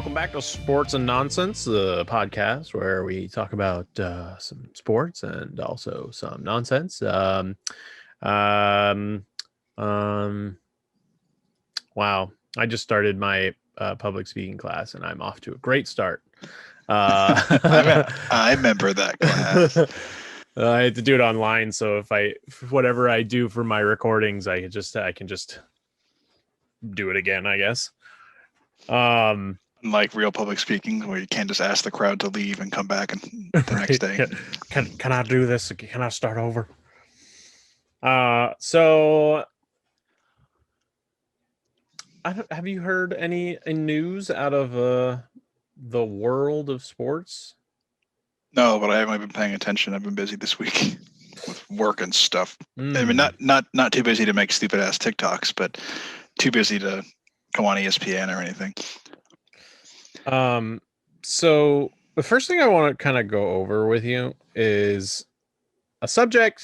welcome back to Sports and Nonsense, the podcast where we talk about some sports and also some nonsense. Um, um, wow, I just started my public speaking class, and I'm off to a great start. I remember that class. I had to do it online, so if whatever I do for my recordings, I can just do it again, I guess. Like real public speaking, where you can't just ask the crowd to leave and come back and the next day. Can I do this? Can I start over? So have you heard any news out of the world of sports? No, but I haven't been paying attention. I've been busy this week with work and stuff. I mean, not too busy to make stupid ass TikToks, but too busy to go on ESPN or anything. So the first thing I want to kind of go over with you is a subject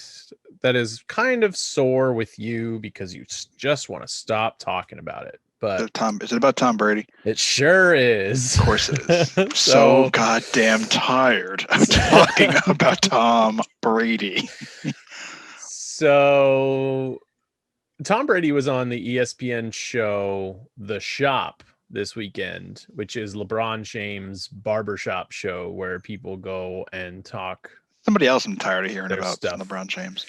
that is kind of sore with you because you just want to stop talking about it. But is it about Tom Brady? It sure is. Of course it is. so goddamn tired of talking about Tom Brady. So Tom Brady was on the ESPN show The Shop this weekend, which is LeBron James' barbershop show where people go and talk. Somebody else I'm tired of hearing about stuff. LeBron James.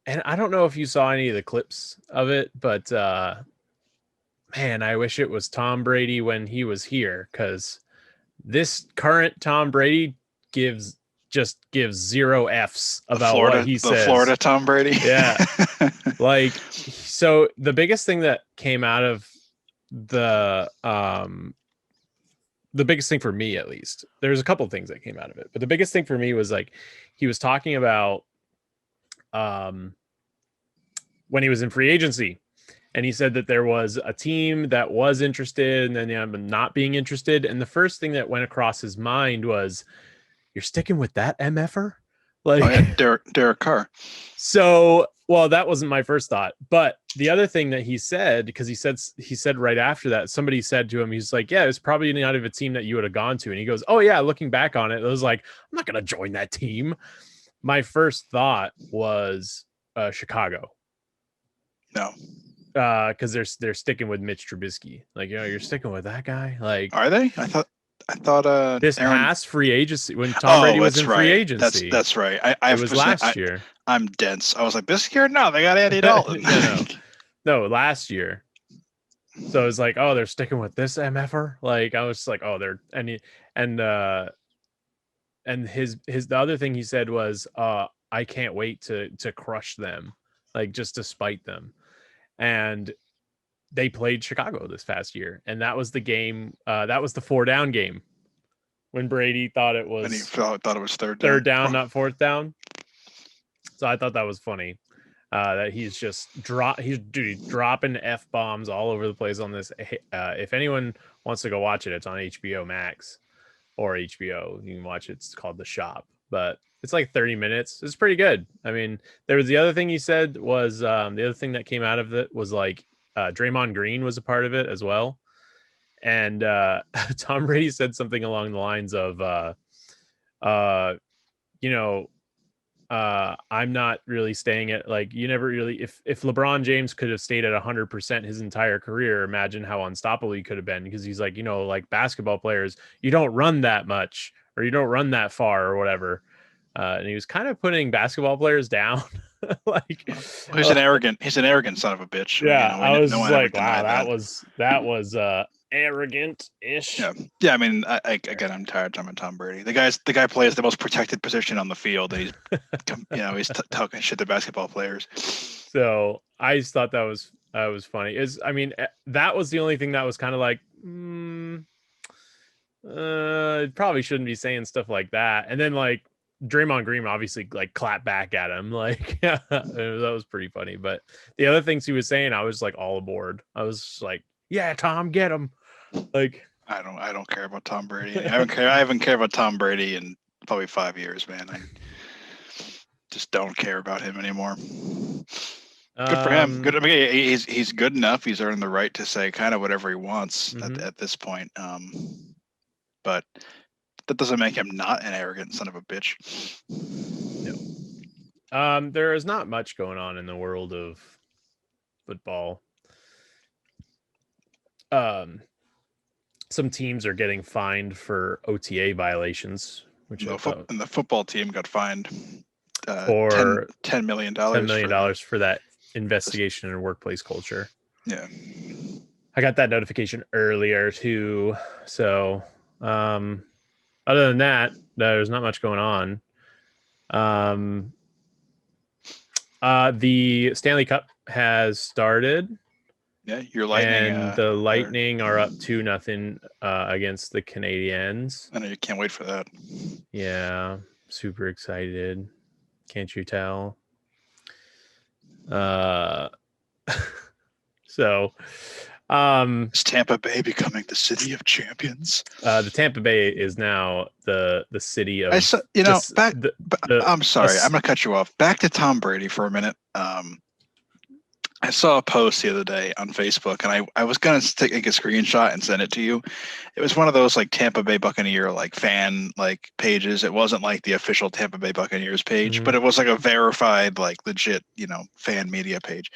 And I don't know if you saw any of the clips of it, but man, I wish it was Tom Brady when he was here, because this current Tom Brady gives zero F's about what he says. The Florida Tom Brady. Yeah. Like, so the biggest thing that came out of the biggest thing for me, at least, there's a couple of things that came out of it, but the biggest thing for me was like, he was talking about when he was in free agency, and he said that there was a team that was interested and then not being interested. And the first thing that went across his mind was, you're sticking with that MFer? Like, oh, yeah, Derek Carr. So, well, that wasn't my first thought. But the other thing that he said, because he said right after that, somebody said to him, he's like, yeah, it's probably not of a team that you would have gone to. And he goes, oh, yeah, looking back on it, I was like, I'm not going to join that team. My first thought was Chicago. No. Because they're sticking with Mitch Trubisky. Like, you're sticking with that guy. Like, are they? I thought this past free agency, when Tom Brady was in free agency. That's right. It was last year. I'm dense. I was like, this year? No, they got Andy Dalton. No, last year. So it's like, oh, they're sticking with this MFer. Like, I was like, oh, they're the other thing he said was, I can't wait to crush them, like, just to spite them. And they played Chicago this past year, and that was the game. That was the 4-down game when Brady thought it was. And he thought it was third down, not fourth down. So I thought that was funny. That he's just dropping F-bombs all over the place on this. If anyone wants to go watch it, it's on HBO Max or HBO. You can watch it. It's called The Shop, but it's like 30 minutes. It's pretty good. I mean, there was the other thing he said was the other thing that came out of it was like Draymond Green was a part of it as well. And Tom Brady said something along the lines of, I'm not really staying at, like, you never really, if LeBron James could have stayed at 100% his entire career, imagine how unstoppable he could have been. Because he's like, like basketball players, you don't run that much or you don't run that far or whatever. And he was kind of putting basketball players down. Like, he's an arrogant son of a bitch. Yeah, I was like, wow, that was arrogant-ish. Yeah. I mean, again, I'm tired of Tom Brady. The guy plays the most protected position on the field. And he's talking shit to basketball players. So I just thought that was funny. That was the only thing that was kind of like, probably shouldn't be saying stuff like that. And then, like, Draymond Green obviously, like, clapped back at him. Like, yeah, that was pretty funny. But the other things he was saying, I was like all aboard. I was just like, yeah, Tom, get him. Like, I don't care about Tom Brady. I haven't cared about Tom Brady in probably 5 years, man. I just don't care about him anymore. Good for him. Good. I Um, mean, he's good enough. He's earned the right to say kind of whatever he wants mhm. at this point. But that doesn't make him not an arrogant son of a bitch. No. There is not much going on in the world of football. Some teams are getting fined for OTA violations, which I thought And the football team got fined for $10 million $10 million for for that investigation in workplace culture. Yeah. I got that notification earlier too. So, other than that, there's not much going on. The Stanley Cup has started. Yeah, your Lightning. And the Lightning are up 2-0 against the Canadiens. I know you can't wait for that. Yeah, super excited. Can't you tell? So, is Tampa Bay becoming the city of champions? The Tampa Bay is now the city of. I'm sorry, I'm gonna cut you off. Back to Tom Brady for a minute. I saw a post the other day on Facebook, and I was gonna take a screenshot and send it to you. It was one of those like Tampa Bay Buccaneer like fan like pages. It wasn't like the official Tampa Bay Buccaneers page, but it was like a verified like legit fan media page.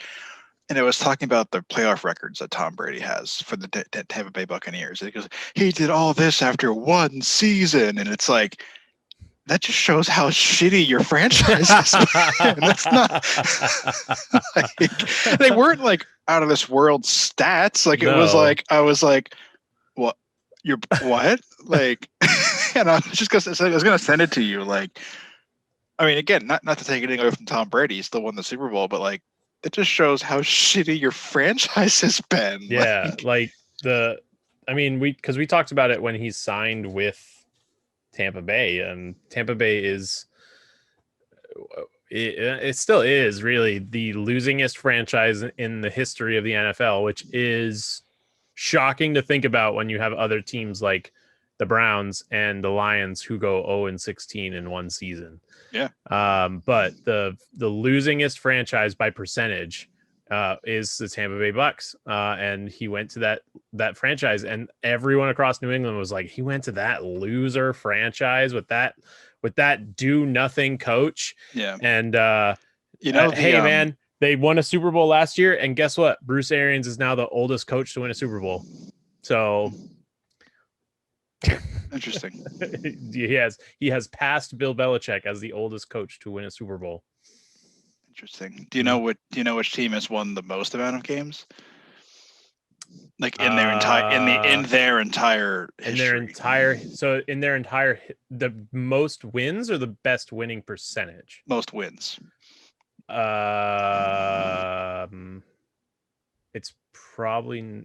And it was talking about the playoff records that Tom Brady has for the Tampa Bay Buccaneers. It goes, he did all this after one season, and it's like that just shows how shitty your franchise is. That's not like, they weren't like out of this world stats. Like it was like I was like, what? You're what? Like, and I was gonna send it to you. Like, I mean, again, not to take anything away from Tom Brady, he still won the Super Bowl, but like it just shows how shitty your franchise has been. Yeah, because we talked about it when he signed with Tampa Bay, and Tampa Bay is it still is really the losingest franchise in the history of the NFL, which is shocking to think about when you have other teams like the Browns and the Lions who go 0-16 in one season. Yeah. But the losingest franchise by percentage is the Tampa Bay Bucks. And he went to that franchise, and everyone across New England was like, he went to that loser franchise with that do nothing coach. Yeah. And hey man, they won a Super Bowl last year, and guess what? Bruce Arians is now the oldest coach to win a Super Bowl. So interesting. He has passed Bill Belichick as the oldest coach to win a Super Bowl. Interesting. Do you know which team has won the most amount of games? Like in their entire the most wins or the best winning percentage? Most wins. It's probably,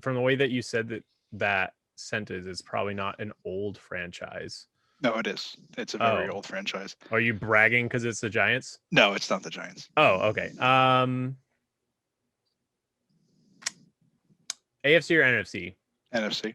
from the way that you said that sentence, it's probably not an old franchise. No, it is. It's a very old franchise. Are you bragging because it's the Giants? No, it's not the Giants. Oh, okay. AFC or NFC? NFC.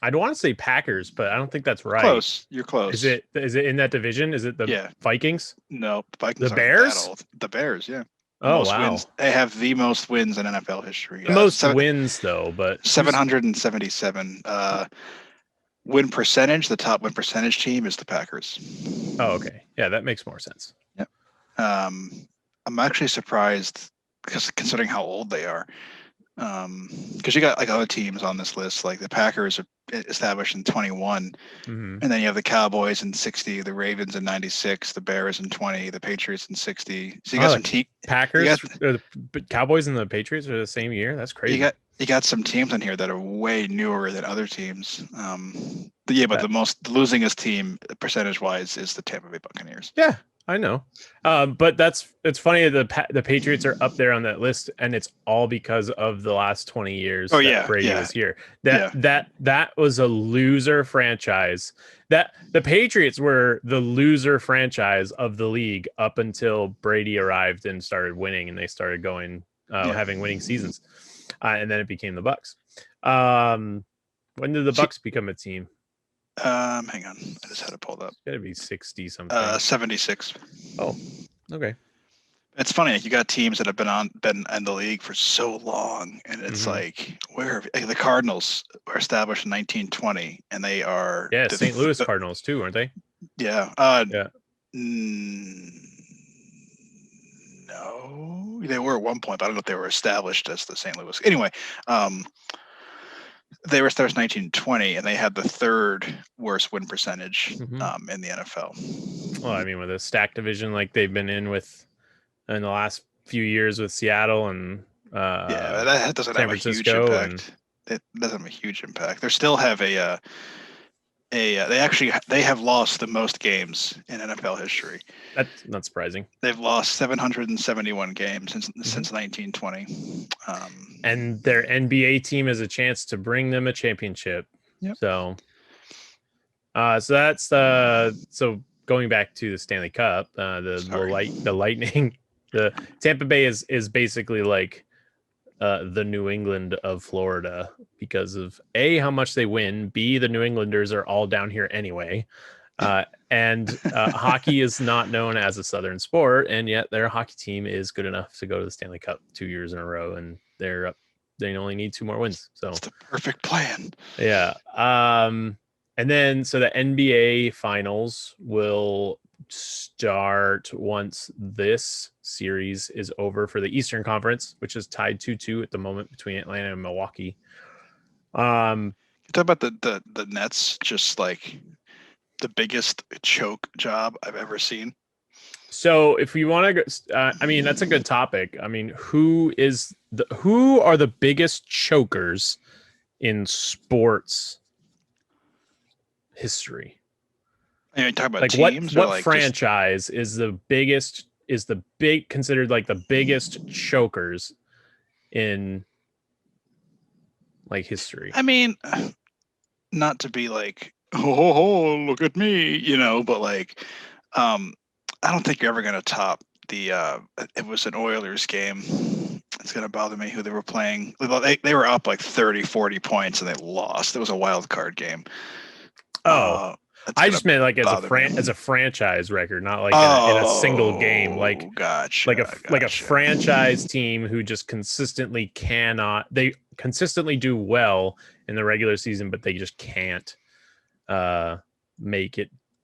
I'd want to say Packers, but I don't think that's right. Close. You're close. Is it in that division? Is it the Vikings? No, the Vikings. The Bears? The Bears, yeah. Oh, wow. Wins. They have the most wins in NFL history. The most wins, though, but 777. Win percentage, the top win percentage team is the Packers. Oh, okay. Yeah, that makes more sense. Yep. I'm actually surprised because considering how old they are. Because you got like other teams on this list, like the Packers are established in 21, and then you have the Cowboys in 60, the Ravens in 96, the Bears in 20, the Patriots in 60. So you got some Packers, the Cowboys and the Patriots are the same year. That's crazy. You got some teams in here that are way newer than other teams. But the losingest team percentage wise is the Tampa Bay Buccaneers. Yeah, I know. But it's funny that the Patriots are up there on that list, and it's all because of the last 20 years Brady was here. That was a loser franchise. That the Patriots were the loser franchise of the league up until Brady arrived and started winning, and they started going having winning seasons. And then it became the Bucks. When did the Bucks become a team? Hang on, I just had it pulled up. It's gotta be 60 something. 76. Oh, okay. It's funny, like you got teams that have been in the league for so long, and it's like the Cardinals were established in 1920, and they are St. Louis Cardinals too, aren't they? Yeah. Yeah. No, they were at one point, but I don't know if they were established as the St. Louis. Anyway, they were established in 1920, and they had the third worst win percentage in the NFL. Well, I mean, with a stacked division like they've been in the last few years with Seattle and that doesn't San have Francisco, a huge impact. It doesn't have a huge impact. They still have they have lost the most games in NFL history. That's not surprising. They've lost 771 games since 1920. And their NBA team has a chance to bring them a championship. Yep. So that's so going back to the Stanley Cup, the Lightning, the Tampa Bay is basically like the New England of Florida because of A, how much they win, B, the New Englanders are all down here anyway, and hockey is not known as a Southern sport, and yet their hockey team is good enough to go to the Stanley Cup 2 years in a row, and they only need 2 more wins. So it's the perfect plan. Yeah. And then so the NBA finals will start once this series is over for the Eastern Conference, which is tied 2-2 at the moment between Atlanta and Milwaukee. You talk about the Nets, just like the biggest choke job I've ever seen. So if we want to, I mean, that's a good topic. I mean, who are the biggest chokers in sports history? You talk about like teams, what like franchise considered like the biggest chokers in like history? I mean, not to be like, oh, look at me, but like, I don't think you're ever gonna top the. It was an Oilers game. It's gonna bother me who they were playing. They were up like 30, 40 points and they lost. It was a wild card game. I just meant like as a franchise record, not like in a single game. Like gotcha, like a franchise team who just consistently they consistently do well in the regular season, but they just can't get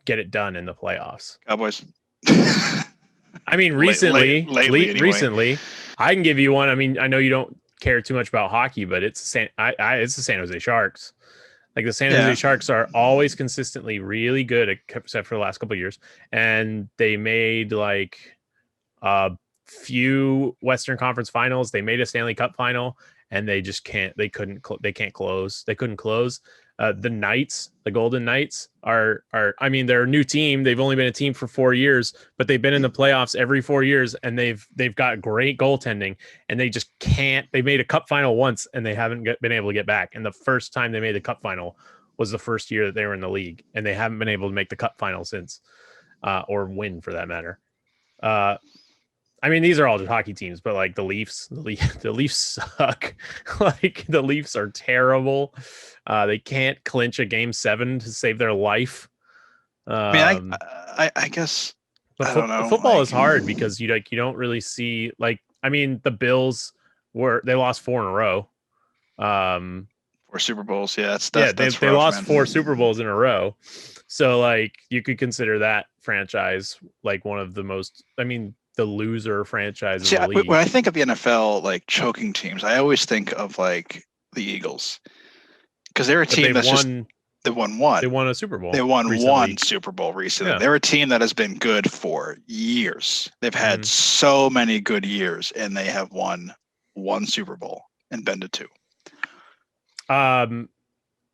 it done in the playoffs. Cowboys. I mean, recently, anyway. Recently, I can give you one. I mean, I know you don't care too much about hockey, but it's the San Jose Sharks. Like the San Jose Sharks are always consistently really good, except for the last couple of years. And they made like a few Western Conference finals. They made a Stanley Cup final, and they just can't. They couldn't close. They couldn't close. The Knights, the Golden Knights, are. I mean, they're a new team. They've only been a team for 4 years, but they've been in the playoffs every 4 years, and they've got great goaltending, and they just can't. They made a Cup final once, and they haven't been able to get back. And the first time they made the Cup final was the first year that they were in the league, and they haven't been able to make the Cup final since, or win for that matter. I mean, these are all just hockey teams, but like the Leafs suck. Like the Leafs are terrible. They can't clinch a game 7 to save their life. I mean, I guess but I don't know. Football is hard because you don't really see I mean, the Bills they lost 4 in a row. 4 Super Bowls. Yeah, they rough, lost man. 4 Super Bowls in a row. So like you could consider that franchise like one of the most. I mean, the loser franchise in the league. When I think of the NFL like choking teams, I always think of like the Eagles because they're a team that's they won one. They won a Super Bowl. They won recently. 1 Super Bowl recently. Yeah. They're a team that has been good for years. They've had so many good years, and they have won 1 Super Bowl and been to 2.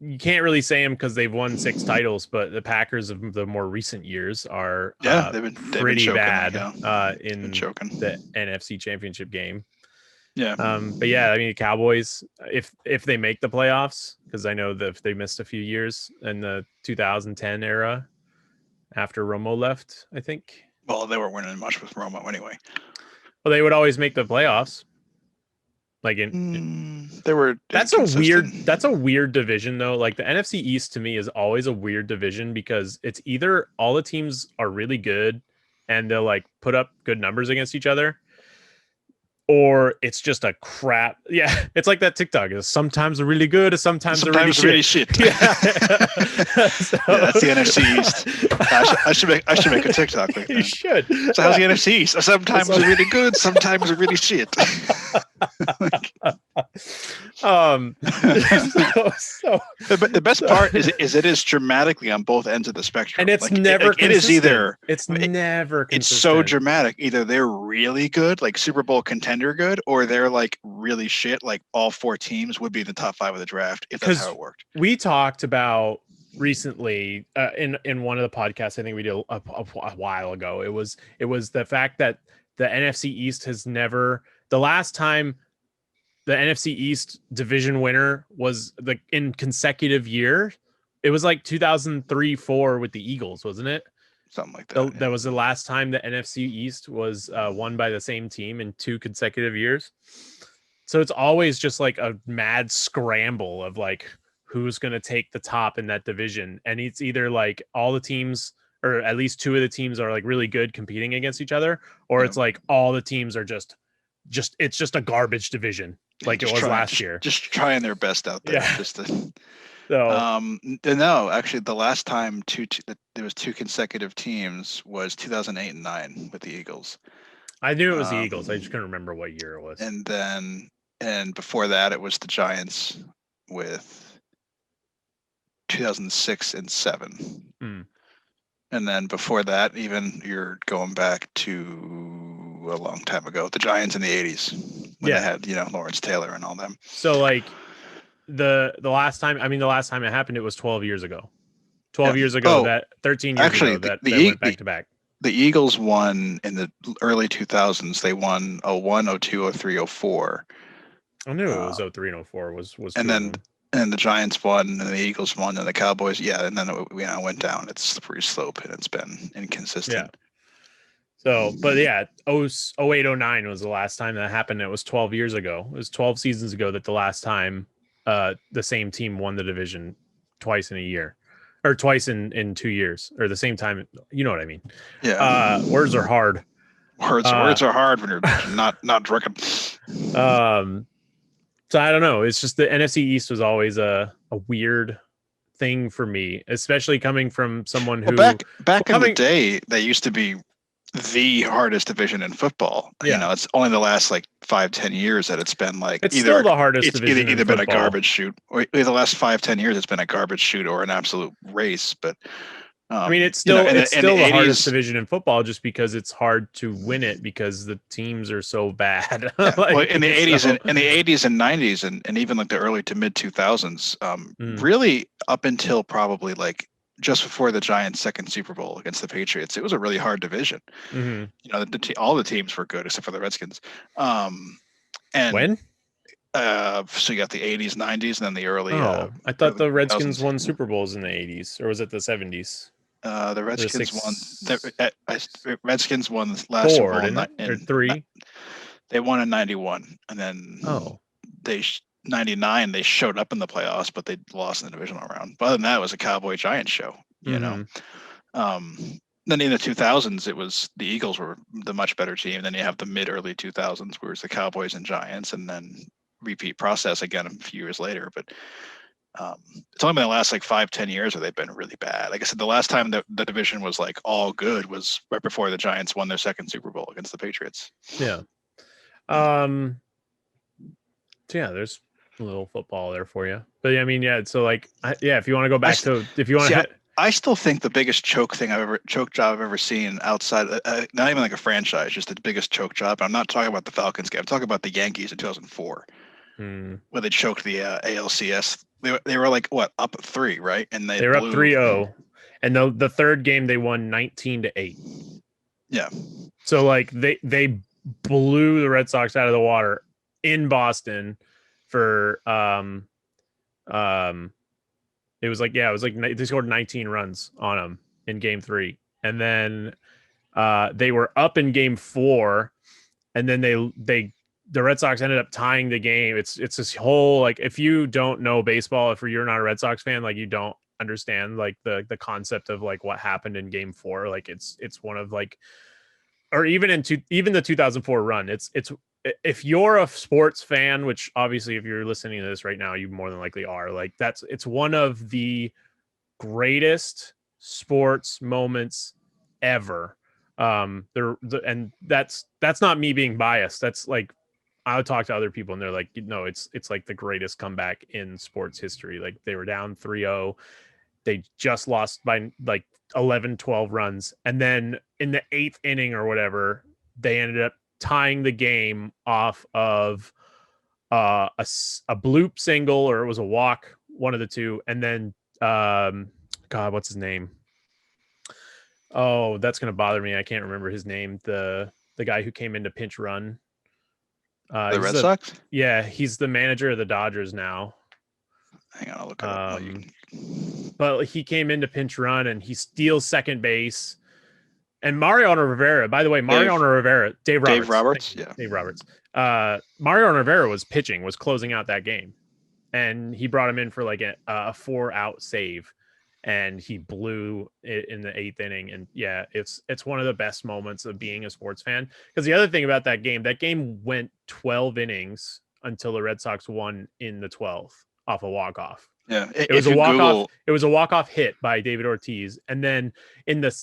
You can't really say them because they've won 6 titles, but the Packers of the more recent years are they've been pretty choking, bad in the NFC Championship game. Yeah. But yeah, I mean, the Cowboys, if they make the playoffs, because I know that they missed a few years in the 2010 era after Romo left, I think. Well, they weren't winning much with Romo anyway. Well, they would always make the playoffs. Like they were that's inconsistent. that's a weird division though. Like the NFC East to me is always a weird division because it's either all the teams are really good and they'll like put up good numbers against each other, or it's just a crap. Yeah, it's like that TikTok is sometimes they're really good, sometimes they're really Sometimes shit. really shit. Yeah. So, Yeah, that's the NFC East. I should make a TikTok like that. You should. So how's the NFC East? Sometimes they're really good, sometimes they're really shit. The best part is it is dramatically on both ends of the spectrum, and it's never it is either never consistent. It's so dramatic. Either they're really good, like Super Bowl contender good, or they're like really shit, like all four teams would be in the top 5 of the draft if that's how it worked. We talked about recently in one of the podcasts I think we did a while ago. It was the fact that the NFC East has never, the last time the NFC East division winner was in consecutive year, it was like 2003-4 with the Eagles, wasn't it? Something like that. That was the last time the NFC East was won by the same team in 2 consecutive years. So it's always just like a mad scramble of like who's going to take the top in that division. And it's either like all the teams, or at least 2 of the teams are like really good competing against each other, or it's like all the teams are just it's just a garbage division like it was last year. Just trying their best out there. Yeah. Just to, so no, actually the last time there was 2 consecutive teams was 2008 and 9 with the Eagles. I knew it was the Eagles. I just couldn't remember what year it was. And before that it was the Giants with 2006 and 7. And then before that, even you're going back to a long time ago, the Giants in the 80s when they had, Lawrence Taylor and all them. So like the last time it happened, it was 12 years ago. 12 years ago, that 13 years ago that they went back to back. The Eagles won in the early 2000s. They won 01, 02, 03, 04. I knew it was 03 and 04 was and the Giants won, and the Eagles won, and the Cowboys, and then it went down. It's a slippery slope, and it's been inconsistent. Yeah. So, but yeah, 08, 09 was the last time that happened. It was 12 years ago. It was 12 seasons ago that the last time the same team won the division twice in a year, or twice in 2 years, or the same time. You know what I mean? Yeah. Words are hard. Words are hard when you're not drinking. So I don't know. It's just the NFC East was always a weird thing for me, especially coming from someone who back in the day, they used to be the hardest division in football. Yeah. It's only the last like 5-10 years that it's been like it's still the hardest division. It's either been a garbage shoot, or the last 5-10 years it's been a garbage shoot or an absolute race. But it's still the hardest division in football, just because it's hard to win it because the teams are so bad. In the 80s and 90s and even like the early to mid 2000s, really up until probably like just before the Giants' second Super Bowl against the Patriots, it was a really hard division. Mm-hmm. All the teams were good except for the Redskins. And when? So you got the 80s, 90s, and then the early. I thought the Redskins won Super Bowls in the 80s, or was it the 70s? The Redskins won. The Redskins won the last Super Bowl or 3. They won in 91, and then 99 they showed up in the playoffs, but they lost in the divisional round. But other than that, it was a Cowboy Giants show. Then in the 2000s, it was the Eagles were the much better team. Then you have the mid early 2000s, where it's the Cowboys and Giants, and then repeat process again a few years later. But it's only been the last like 5-10 years where they've been really bad. Like I said, the last time the division was like all good was right before the Giants won their second Super Bowl against the Patriots. Yeah. So yeah, there's a little football there for you. But so like, if you want to go back I still think the biggest choke job I've ever seen outside, not even like a franchise, just the biggest choke job. I'm not talking about the Falcons game. I'm talking about the Yankees in 2004, where they choked the ALCS. They were like up 3, right? And they were up 3-0, and the third game they won 19-8. Yeah. So like they blew the Red Sox out of the water in Boston for it was like they scored 19 runs on them in game 3, and then they were up in game 4, and then they the Red Sox ended up tying the game. It's this whole, like, if you don't know baseball, if you're not a Red Sox fan, like, you don't understand like the concept of like what happened in Game 4. Like it's one of like, or even even the 2004 run. It's if you're a sports fan, which obviously if you're listening to this right now, you more than likely are. Like it's one of the greatest sports moments ever. And that's not me being biased. That's like, I would talk to other people and they're like, no, it's like the greatest comeback in sports history. Like they were down 3-0. They just lost by like 11, 12 runs. And then in the 8th inning or whatever, they ended up tying the game off of a bloop single, or it was a walk, one of the two. And then, God, what's his name? Oh, that's going to bother me. I can't remember his name. The guy who came in to pinch run. The Red Sox? Yeah, he's the manager of the Dodgers now. Hang on, I'll look it up. But he came in to pinch run and he steals second base. And Mariano Rivera, by the way, Dave Roberts. Dave Roberts, yeah. Dave Roberts. Mariano Rivera was closing out that game. And he brought him in for like a 4-out save. And he blew it in the 8th inning. And yeah, it's one of the best moments of being a sports fan. Because the other thing about that game went 12 innings until the Red Sox won in the 12th off a walk-off. Yeah, it was a walk-off. It was a walk-off hit by David Ortiz. And then in the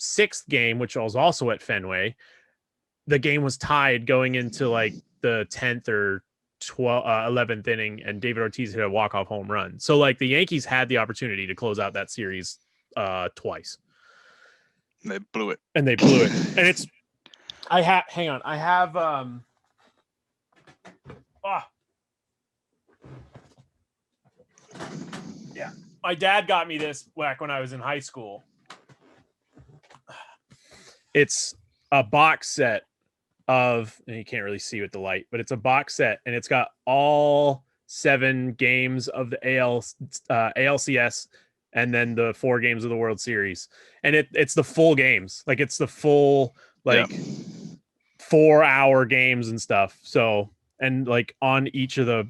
6th game, which was also at Fenway, the game was tied going into like the 10th or 11th inning, and David Ortiz hit a walk-off home run. So like the Yankees had the opportunity to close out that series twice. And they blew it. And it's hang on. I have yeah. My dad got me this back when I was in high school. It's a box set of, and you can't really see with the light, but it's a box set and it's got all 7 games of the ALCS and then the 4 games of the World Series. And it's the full games. Like it's the full, like 4-hour games and stuff. So, and like on each of the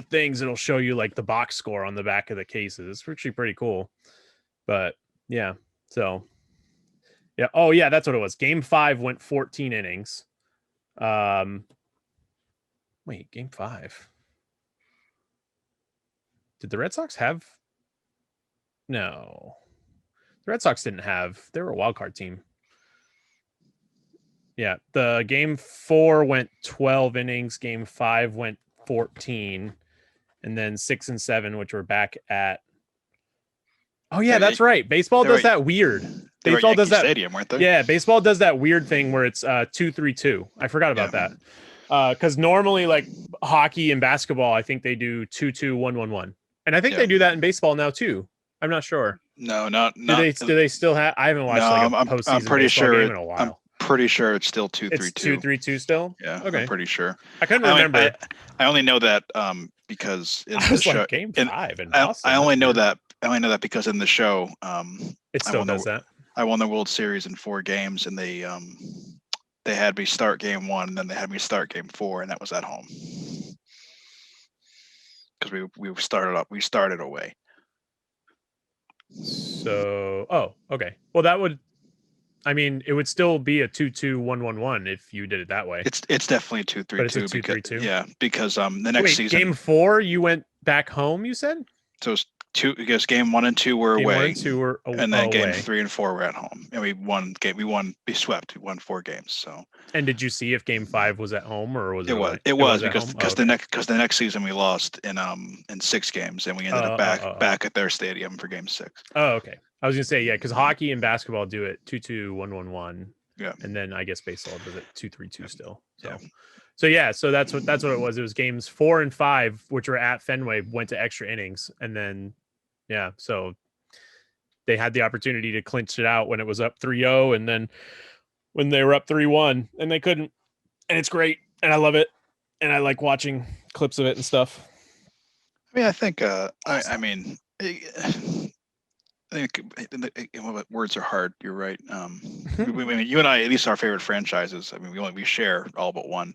things, it'll show you like the box score on the back of the cases. It's actually pretty cool. But yeah, so yeah. Oh yeah, that's what it was. Game 5 went 14 innings. Wait, Game 5. Did the Red Sox have? No, the Red Sox didn't have. They were a wild card team. Yeah, the Game 4 went 12 innings. Game 5 went 14, and then 6 and 7, which were back at. Oh yeah, that's right. Baseball does that weird. Baseball does that. Stadium, weren't they? Yeah, baseball does that weird thing where it's 2-3-2. I forgot about that. Because normally, like hockey and basketball, I think they do 2-2, 1-1-1, and I think they do that in baseball now too. I'm not sure. No, not. Do they still have? I haven't watched like a postseason I'm pretty baseball sure game in a while. I'm pretty sure it's still 2-3-2. It's 2-3-2 still. Yeah. Okay. I'm pretty sure. I couldn't remember. I only know that because in I was the show, like Game 5 in Boston. I only know that because in the show, it still does that. I won the World Series in 4 games, and they had me start Game 1, and then they had me start Game 4, and that was at home because we started away. So, okay. Well, that would. I mean, it would still be a 2-2, 1-1-1 if you did it that way. It's definitely 2-3-2. But it's a 2-3-2. Yeah, because the next season. Game 4, you went back home. You said. So it's 2 because Game 1 and 2 were away. 1 and 2 were away. And then Game 3 and 4 were at home, and we swept. We won 4 games. So. And did you see if Game 5 was at home or was it? It was because the next season we lost in 6 games, and we ended up back at their stadium for Game 6. Oh, okay. I was gonna say because hockey and basketball do it 2-2, 1-1-1. Yeah. And then I guess baseball does it 2-3-2 still. So. Yeah. So that's what it was. It was games 4 and 5, which were at Fenway, went to extra innings, and then so they had the opportunity to clinch it out when it was up 3-0, and then when they were up 3-1, and they couldn't. And it's great, and I love it, and I like watching clips of it and stuff. I mean, I think words are hard. You're right. You and I, at least our favorite franchises. I mean, we share all but one.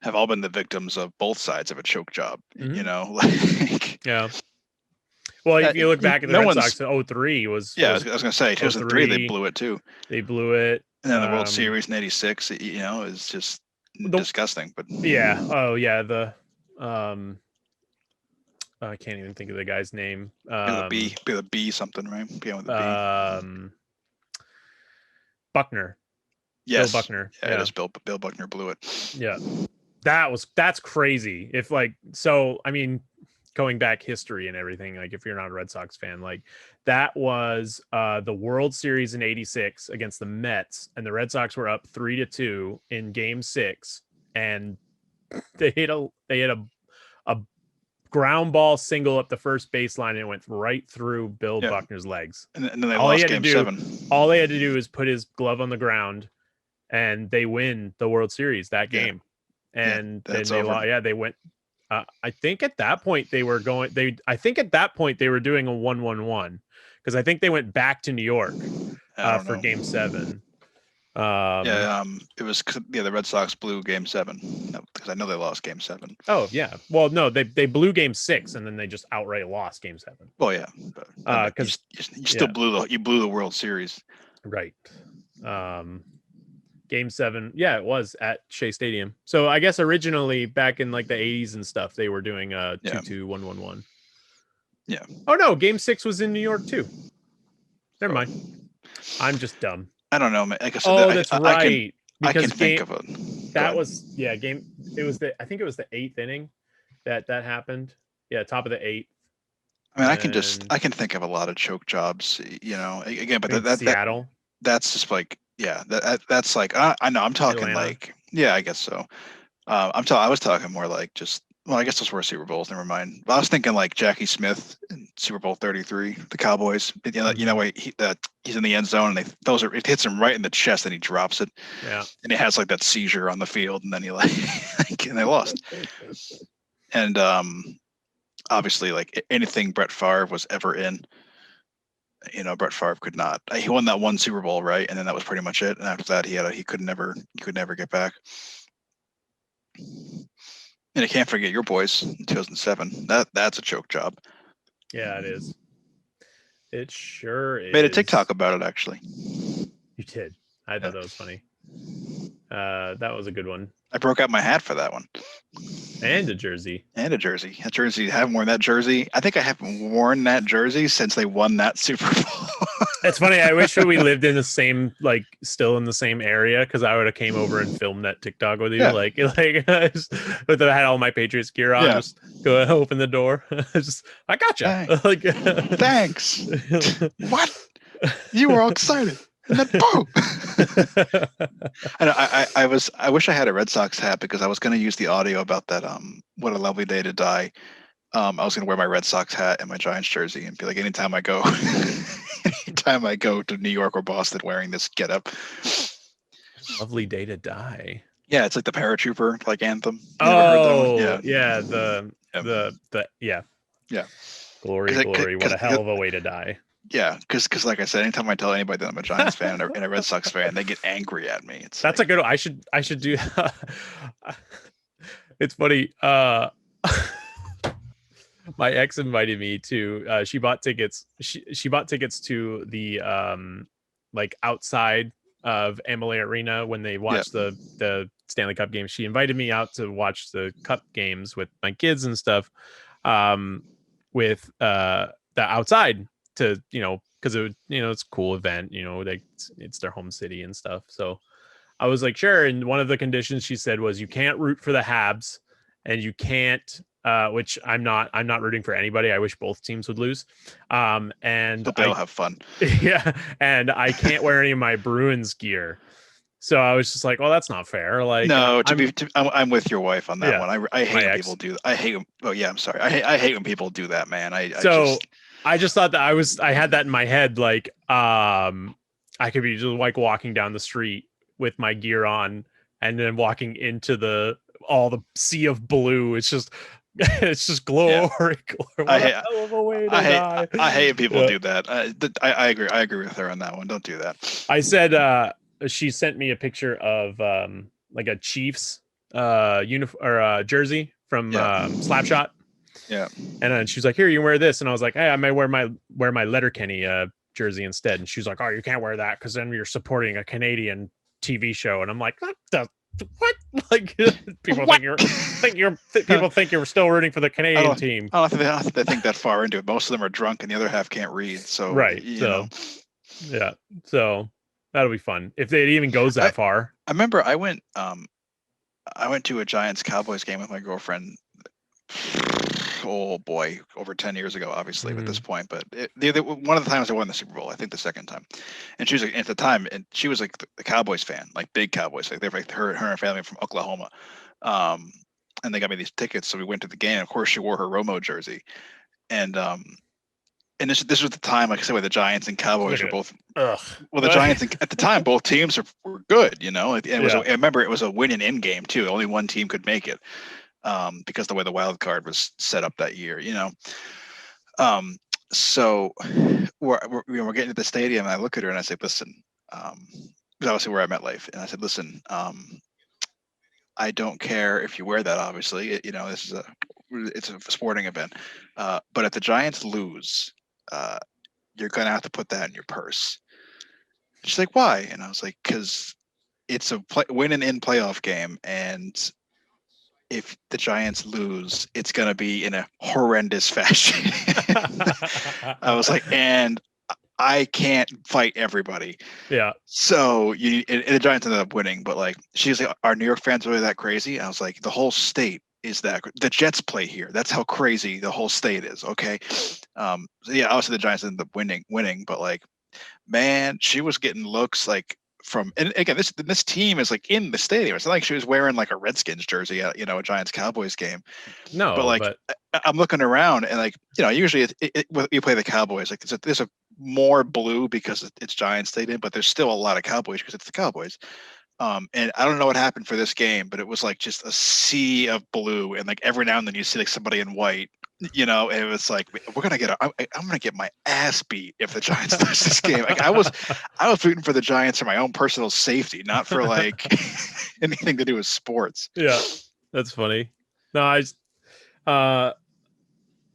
have all been the victims of both sides of a choke job. Mhm. You know, like Yeah. Well, if you look back at the no Red one's. Sox in 03 was Yeah, I was gonna say 2003 they 03, blew it too, they blew it. and then the World Series in '86. You know, is just disgusting. But yeah, oh yeah, the I can't even think of the guy's name. be the B something, right? Begin with a B. Buckner. Bill Yes, Buckner. yeah, it Yeah. is. Bill Buckner blew it. Yeah. That's crazy. If like, so I mean, going back history and everything, like if you're not a Red Sox fan, like that was the World Series in '86 against the Mets, and the Red Sox were up 3-2 in Game 6, and they hit a ground ball single up the first baseline, and it went right through Bill Yeah. Buckner's legs. And then they lost Game 7. All they had to do is put his glove on the ground, and they win the World Series that game. And then they lost. Yeah, they went. I think at that point they were going. I think at that point they were doing a 1-1-1 because I think they went back to New York for Game 7. It was the Red Sox blew Game 7 because I know they lost Game 7. Oh yeah, well no, they blew Game 6 and then they just outright lost Game 7. Well, yeah, because you still blew the World Series, right? Game 7, yeah, it was at Shea Stadium. So I guess originally back in like the 80s and stuff, they were doing a 2-2, 1-1-1. Yeah. Oh no, Game 6 was in New York too. Never mind. I'm just dumb. I don't know, man. Like I said, that's right. I can think of it. That was game. It was I think it was the 8th inning that happened. Yeah, top of the 8th. I mean, I can think of a lot of choke jobs. You know, again, but Seattle. That's just like. Yeah, that's like I know. I'm talking Atlanta. Like I guess so. I was talking more like just I guess those were Super Bowls. Never mind. But I was thinking like Jackie Smith in Super Bowl 33, the Cowboys. You know, he's in the end zone and it hits him right in the chest and he drops it. Yeah, and he has like that seizure on the field and then he and they lost. And obviously like anything Brett Favre was ever in. You know, Brett Favre could not. He won that one Super Bowl, right? And then that was pretty much it. And after that, he could never get back. And I can't forget your boys in 2007. That's a choke job. Yeah, it is. It sure is. Made a TikTok about it, actually. You did. I thought that was funny. That was a good one. I broke out my hat for that one. And a jersey. I haven't worn that jersey. I think I haven't worn that jersey since they won that Super Bowl. It's funny. I wish we lived in the same, like, still in the same area, because I would have came over and filmed that TikTok with you. Yeah. Like with I had all my Patriots gear on. Yeah. Just go open the door. I gotcha. Like, thanks. What? You were all excited. And then boom. I wish I had a Red Sox hat because I was going to use the audio about that. What a lovely day to die. I was going to wear my Red Sox hat and my Giants jersey and be like, anytime I go to New York or Boston wearing this getup. Lovely day to die. Yeah, it's like the paratrooper like anthem. You ever heard that one? Yeah. Yeah. Glory. What a hell of a way to die. Yeah, because like I said, anytime I tell anybody that I'm a Giants fan and a Red Sox fan, they get angry at me. That's a good one. I should do. It's funny. My ex invited me to. She bought tickets. She bought tickets to the like outside of Amalie Arena when they watched the Stanley Cup games. She invited me out to watch the Cup games with my kids and stuff. With the outside. To because it's a cool event, it's their home city and stuff. So I was like, sure. And one of the conditions she said was you can't root for the Habs, and you can't, which I'm not rooting for anybody. I wish both teams would lose. And but they'll have fun. Yeah, and I can't wear any of my Bruins gear. So I was just like, well, that's not fair. Like, no, I'm with your wife on that one. I hate when people do. I hate them. Oh yeah, I'm sorry. I hate when people do that, man. I just thought that I had that in my head, like, I could be just like walking down the street with my gear on and then walking into all the sea of blue. It's just glory. I hate people do that. I agree. I agree with her on that one. Don't do that. I said, she sent me a picture of like a Chiefs jersey from Yeah. Slapshot. Yeah. And then she was like, "Here, you can wear this." And I was like, "Hey, I may wear my Letterkenny jersey instead." And she was like, "Oh, you can't wear that because then you're supporting a Canadian TV show." And I'm like, what? Like people What? people think you're still rooting for the I Canadian don't. team, I don't think they think that far into it. Most of them are drunk, and the other half can't read. So right? So yeah, so that'll be fun if it even goes I that far. I remember I went to a Giants Cowboys game with my girlfriend. Oh boy, over 10 years ago, obviously at this point. But one of the times I won the Super Bowl, I think the second time, and she was like at the time, and she was like the Cowboys fan, like big Cowboys. Like they're like her and her family from Oklahoma. And they got me these tickets, so we went to the game. Of course, she wore her Romo jersey, and this was the time, like I said, where the Giants and Cowboys were both. Ugh. Well, the Giants at the time, both teams were good, you know. And Yeah. I remember it was a win and in game too. Only one team could make it, because the way the wild card was set up that year, you know. So we're getting to the stadium, and I look at her and I say, "Listen," because obviously we're at MetLife, and I said, "Listen, I don't care if you wear that. Obviously, you know, it's a sporting event, but if the Giants lose, you're gonna have to put that in your purse." She's like, "Why?" And I was like, "Because it's a win and in playoff game, and if the Giants lose, it's going to be in a horrendous fashion." I was like, and I can't fight everybody. Yeah. So and the Giants ended up winning, but like, she's like, "Are New York fans really that crazy?" I was like, "The whole state is that. The Jets play here. That's how crazy the whole state is." Okay. So yeah, obviously the Giants ended up winning, but like, man, she was getting looks like from, and again, this team is like in the stadium. It's not like she was wearing like a Redskins jersey at, you know, a Giants Cowboys game. No, But like, I'm looking around, and like, you know, usually you play the Cowboys, like there's a more blue because it's Giants stadium, but there's still a lot of Cowboys because it's the Cowboys. And I don't know what happened for this game, but it was like just a sea of blue, and like every now and then you see like somebody in white, you know. And it was like, I'm gonna get my ass beat if the Giants lose this game. Like I was rooting for the Giants for my own personal safety, not for like anything to do with sports. Yeah, that's funny. No,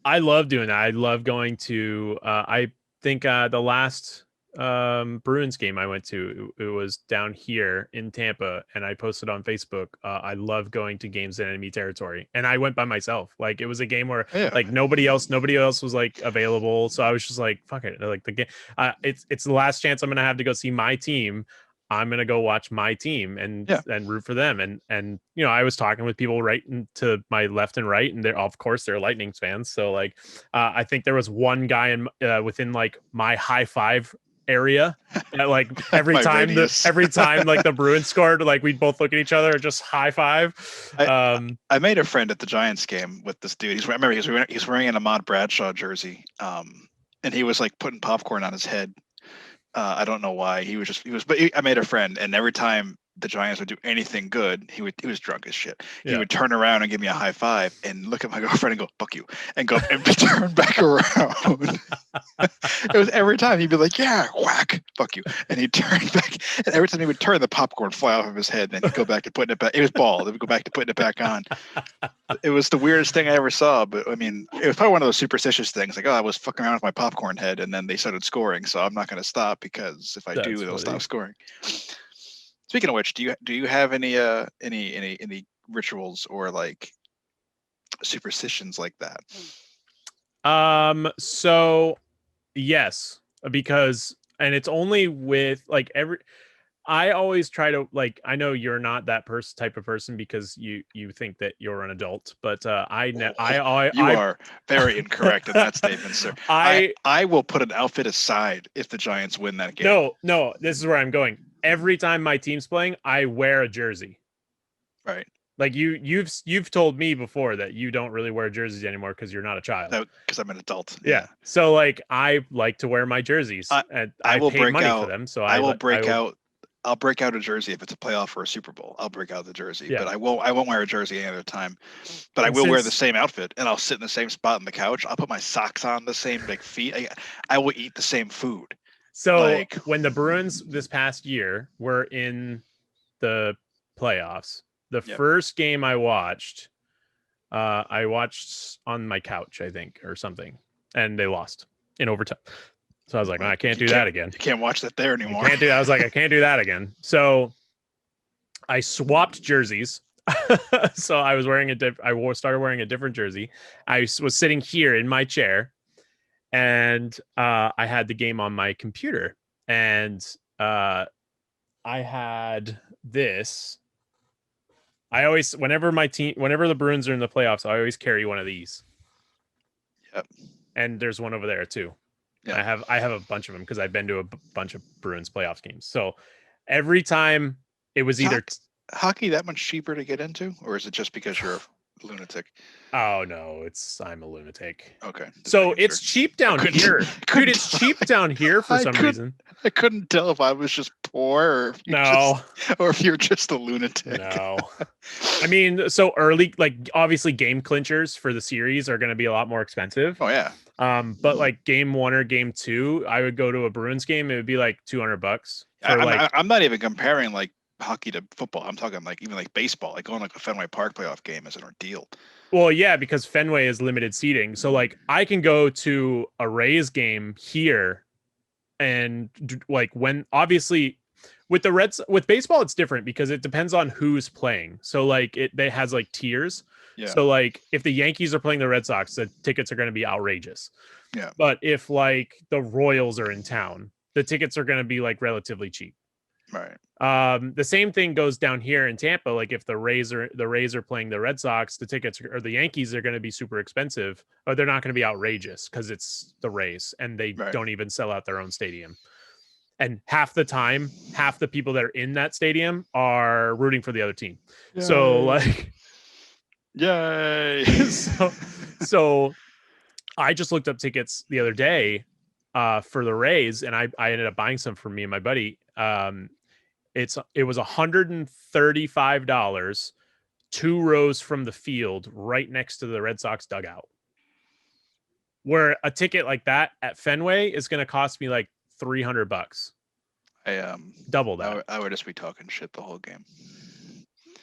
I love doing that. I love going to. I think the last Bruins game I went to, it was down here in Tampa, and I posted on Facebook. I love going to games in enemy territory, and I went by myself. Like it was a game where like nobody else was like available, so I was just like, fuck it. Like the game, it's the last chance I'm gonna have to go see my team. I'm gonna go watch my team and root for them. And you know, I was talking with people right to my left and right, and they're of course they're Lightning fans. So like, I think there was one guy in within like my high five area. And, like every time like the Bruins scored, like we'd both look at each other and just high five. I made a friend at the Giants game with this dude. I remember he's wearing an Ahmad Bradshaw jersey, and he was like putting popcorn on his head. I don't know why. I made a friend, and every time the Giants would do anything good, he was drunk as shit. He would turn around and give me a high five and look at my girlfriend and go, "Fuck you," and go and turn back around. It was every time he'd be like, "Yeah, whack, fuck you," and he'd turn back. And every time he would turn, the popcorn fly off of his head, and then he'd go back to putting it back. It was bald. Then would go back to putting it back on. It was the weirdest thing I ever saw, but I mean, it was probably one of those superstitious things. Like, oh, I was fucking around with my popcorn head, and then they started scoring, so I'm not going to stop because if I do, they'll stop scoring. Speaking of which, do you have any rituals or like superstitions like that? So yes, because and it's only with like I always try to like, I know you're not that type of person because you think that you're an adult, but you are very incorrect in that statement, sir. I will put an outfit aside if the Giants win that game. No, this is where I'm going. Every time my team's playing, I wear a jersey. Right. Like you've told me before that you don't really wear jerseys anymore because you're not a child. Because I'm an adult. Yeah. So like I like to wear my jerseys, and I will pay money for them. So I'll break out a jersey if it's a playoff or a Super Bowl. I'll break out the jersey, but I won't wear a jersey any other time. But I will wear the same outfit, and I'll sit in the same spot on the couch. I'll put my socks on the same like feet. I will eat the same food. So like, when the Bruins this past year were in the playoffs, The Yep. first game I watched on my couch, I think, or something, and they lost in overtime. So I was like, I can't do that again. You can't watch that there anymore. I can't do that. I was like, I can't do that again. So I swapped jerseys. So I was wearing started wearing a different jersey. I was sitting here in my chair, and I had the game on my computer, and I had this. I always, whenever the Bruins are in the playoffs, I always carry one of these. Yep. And there's one over there too. Yeah. I have a bunch of them because I've been to a bunch of Bruins playoffs games. So every time it was either hockey that much cheaper to get into, or is it just because you're a lunatic? Oh no, I'm a lunatic. Okay. So it's cheap down here, dude. It's cheap down here for some reason. I couldn't tell if I was just poor or if you're just a lunatic. No. I mean, so early, like obviously game clinchers for the series are going to be a lot more expensive. Oh yeah. But like game 1 or game 2, I would go to a Bruins game. It would be like $200. I'm not even comparing like hockey to football. I'm talking like even like baseball, like going like a Fenway Park playoff game is an ordeal. Well, yeah, because Fenway is limited seating. So like I can go to a Rays game here, and like when obviously with baseball it's different because it depends on who's playing. So like they has like tiers. Yeah. So like if the Yankees are playing the Red Sox, the tickets are going to be outrageous. Yeah. But if like the Royals are in town, the tickets are going to be like relatively cheap. Right. The same thing goes down here in Tampa. Like if the Rays are playing the Red Sox, the tickets or the Yankees are going to be super expensive, or they're not going to be outrageous because it's the Rays and they don't even sell out their own stadium. And half the time, half the people that are in that stadium are rooting for the other team. Yay. So like, yay! so I just looked up tickets the other day for the Rays, and I ended up buying some for me and my buddy. It was $135, 2 rows from the field, right next to the Red Sox dugout. Where a ticket like that at Fenway is going to cost me like $300. Double that. I would just be talking shit the whole game.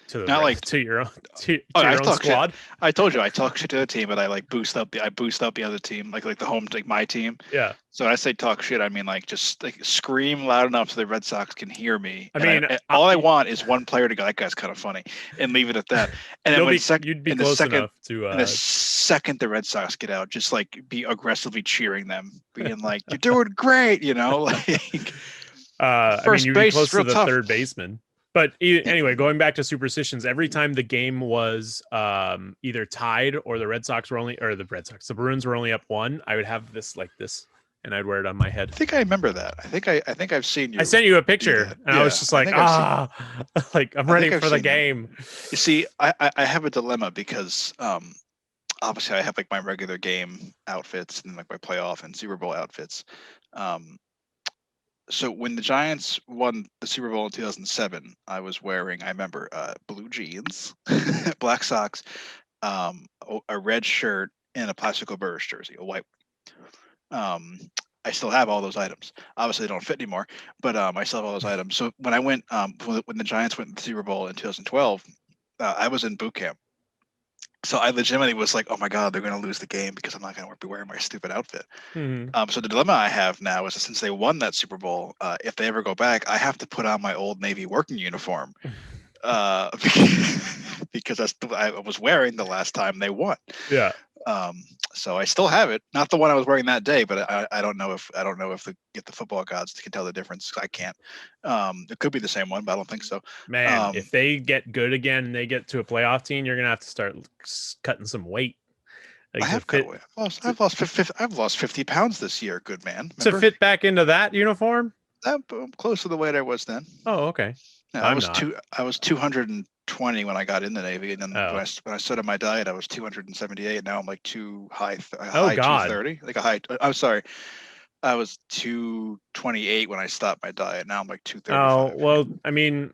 To your own squad. Shit. I told you I talk shit to the team, but I like boost up the other team, like the home, like my team. Yeah. So when I say talk shit, I mean like just like scream loud enough so the Red Sox can hear me. All I want is one player to go, that guy's kind of funny, and leave it at that. And then you'd be close enough to. And the second the Red Sox get out, just like be aggressively cheering them, being like, "You're doing great," you know, like. First you'd be close to the third baseman. But anyway, going back to superstitions, every time the game was either tied or the Bruins were only up 1, I would have this like this, and I'd wear it on my head. I think I remember that. I think I've seen you. I sent you a picture, and I was just like, like I'm ready for the game. You see, I have a dilemma because obviously I have like my regular game outfits and like my playoff and Super Bowl outfits. So when the Giants won the Super Bowl in 2007, I was wearing, I remember, blue jeans, black socks, a red shirt, and a Plaxico Burress jersey, a white one. I still have all those items. Obviously, they don't fit anymore, but I still have all those items. So when I went, when the Giants went to the Super Bowl in 2012, I was in boot camp. So I legitimately was like, oh my God, they're going to lose the game because I'm not going to be wearing my stupid outfit. Mm-hmm. So the dilemma I have now is that since they won that Super Bowl, if they ever go back, I have to put on my old Navy working uniform because that's I was wearing the last time they won. Yeah. So I still have it, not the one I was wearing that day, but I don't know if the football gods can tell the difference. I can't. It could be the same one, but I don't think so. Man, if they get good again and they get to a playoff team, you're gonna have to start cutting some weight. Like I have cut weight. I've lost 50 pounds this year. Good man. Remember? To fit back into that uniform? I'm close to the weight I was then. Oh, okay. Yeah, I was 220 when I got in the Navy, and then when I started my diet, I was 278. Now I'm like high 230. Like a high. I'm sorry, I was 228 when I stopped my diet. Now I'm like 235. Oh well, I mean,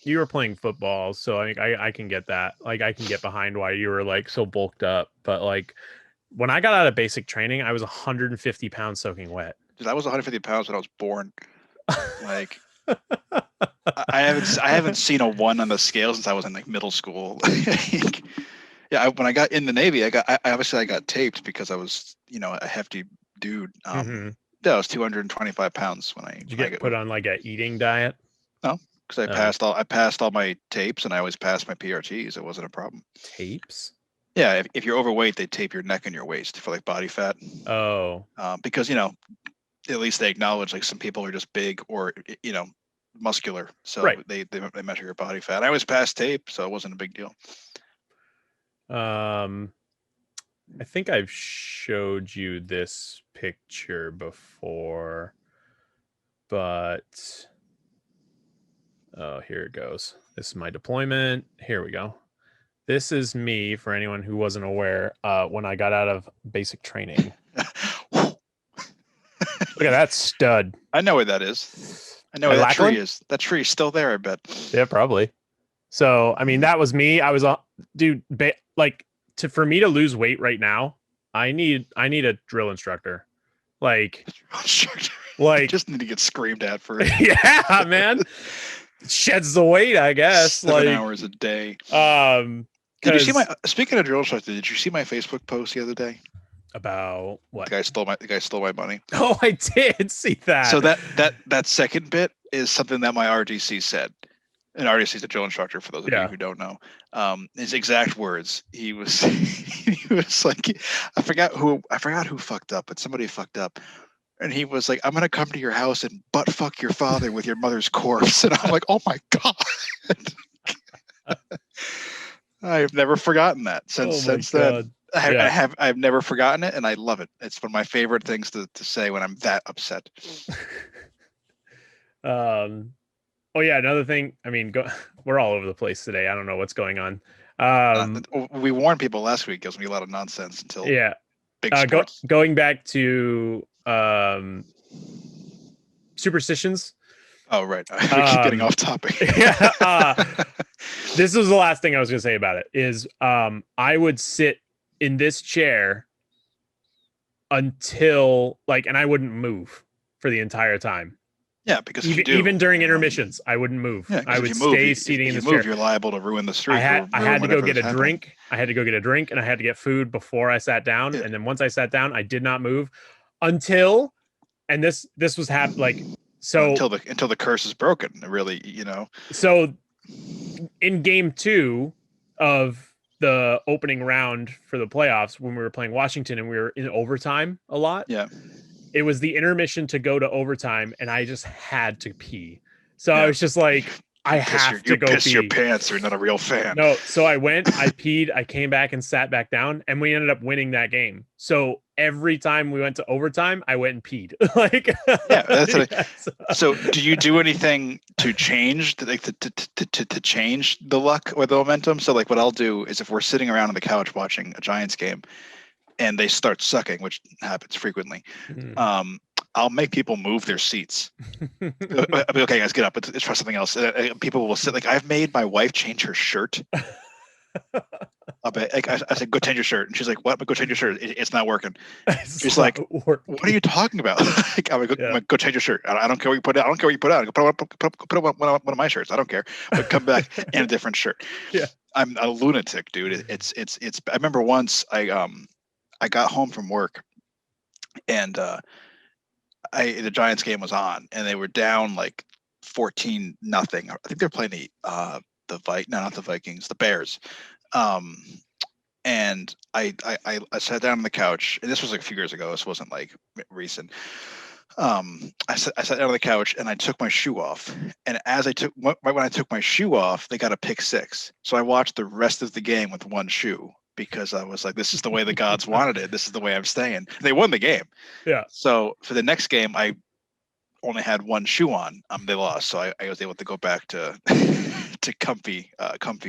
you were playing football, so I can get that. Like I can get behind why you were like so bulked up. But like when I got out of basic training, I was 150 pounds soaking wet. Dude, I was 150 pounds when I was born. Like. I haven't seen a 1 on the scale since I was in like middle school. Yeah, when I got in the Navy, I obviously I got taped because I was, a hefty dude. Mm-hmm. Yeah, I was 225 pounds Did you when I get put on like a eating diet? no, because Oh, I passed all my tapes and I always passed my PRTs. It wasn't a problem. tapes? Yeah, if you're overweight, they tape your neck and your waist for like body fat. Oh, Because at least they acknowledge like some people are just big or muscular, so right. they measure your body fat. I always passed tape, so it wasn't a big deal. Um, I think I've showed you this picture before, but oh, here it goes. This is my deployment. Here we go. This is me for anyone who wasn't aware when I got out of basic training. Look at that stud. I know where that is. I know At where that tree Lackland? is. That tree is still there, I bet. Yeah, probably. So, I mean, that was me. I was dude, like for me to lose weight right now, I need a drill instructor. Like You like just need to get screamed at for it. yeah, man. Sheds the weight, I guess. 7 hours a day. Did you see Cuz speaking of drill instructor, did you see my Facebook post the other day? about what? The guy stole my money. Oh, I did see So that. that second bit is something that my RDC said. And RDC is a drill instructor for those of you Yeah. who don't know. His exact words, he was he was like, I forgot who fucked up, but somebody fucked up. And he was like, I'm gonna come to your house and butt fuck your father with your mother's corpse. And I'm like, oh my god. I've never forgotten that Oh my since then. god. Yeah. I've never forgotten it, and I love it. It's one of my favorite things to say when I'm that upset. um oh yeah, another thing, I mean, we're all over the place today. I don't know what's going on. We warned people last week. It was gonna be a lot of nonsense until Yeah. big sports. Going back to superstitions. Oh right, we keep getting off topic. Yeah. This was the last thing I was gonna say about it. Is I would sit in this chair until and I wouldn't move for the entire time. Yeah, because Even during intermissions, I wouldn't move. Yeah, I would move, stay seating in if this you move, chair. you're liable to ruin the streak. I had to go get a drink. I had to go get a drink, and I had to get food before I sat down. Yeah. And then once I sat down, I did not move until, and this was so until the curse is broken. Really, So in game 2 of the opening round for the playoffs, when we were playing Washington and we were in overtime a lot. Yeah. It was the intermission to go to overtime, and I just had to pee. So I was just like, I have to go pee. You piss your pants. You're not a real fan. No, so I went, I peed, I came back and sat back down, and we ended up winning that game. So every time we went to overtime, I went and peed. That's So do you do anything to change to change the luck or the momentum? So like what I'll do is if we're sitting around on the couch watching a Giants game and they start sucking, which happens frequently, I'll make people move their seats. I'll be okay, guys, get up. Let's try something else. People will sit. Like I've made my wife change her shirt. I said, go change your shirt, and she's like, "What? Go change your shirt. It's not working." She's like, "What are you talking about?" I'm like, go change your shirt. I don't care what you put out. I don't care what you put out. Put one of my shirts. I don't care. But come back in a different shirt. Yeah, I'm a lunatic, dude. It's. I remember once I got home from work, and the Giants game was on, and they were down like 14-0. I think they're playing not the Vikings, the Bears. And I sat down on the couch, and this was like a few years ago. This wasn't like recent. I sat down on the couch and I took my shoe off. And right when I took my shoe off, they got a pick six. So I watched the rest of the game with one shoe because I was like, this is the way the gods wanted it. This is the way I'm staying. They won the game. Yeah. So for the next game, I only had one shoe on. They lost, so I was able to go back to to comfy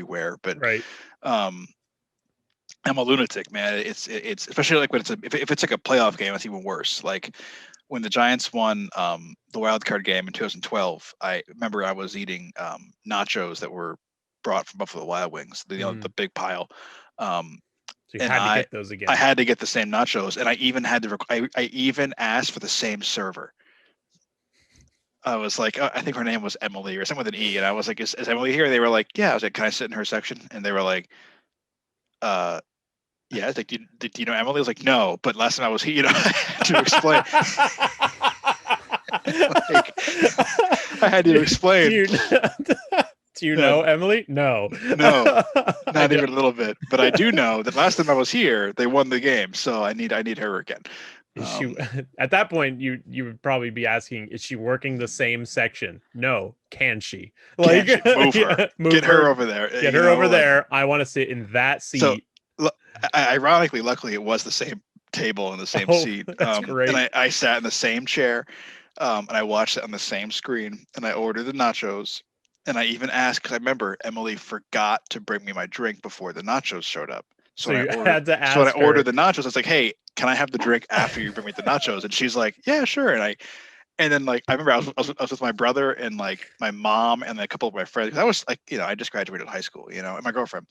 wear. But right. I'm a lunatic, man. It's especially like when if it's like a playoff game, it's even worse. Like when the Giants won the wild card game in 2012, I remember I was eating nachos that were brought from Buffalo Wild Wings, the big pile. So you had to get those again. I had to get the same nachos, and I even had to. I even asked for the same server. I was like, I think her name was Emily or something with an E, and I was like, is Emily here? They were like, yeah. I was like, can I sit in her section? And they were like, uh, yeah. I was like, do you know Emily? I was like, no, but last time I was here, I had to explain. Like, I had to explain. Do you know Emily? No. No, not even a little bit. But I do know that last time I was here, they won the game, so I need her again. Is she at that point you would probably be asking, is she working the same section? No. Can she? Like, can she? Move her. Get her over there. Get her over there. I want to sit in that seat. So ironically, luckily it was the same table in the same seat. That's great. And I sat in the same chair, and I watched it on the same screen, and I ordered the nachos. And I even asked, because I remember Emily forgot to bring me my drink before the nachos showed up. So you had to ask. So when I ordered the nachos, I was like, "Hey, can I have the drink after you bring me the nachos?" And she's like, "Yeah, sure." And then like I remember I was with my brother and like my mom and a couple of my friends. I was like, I just graduated high school, and my girlfriend,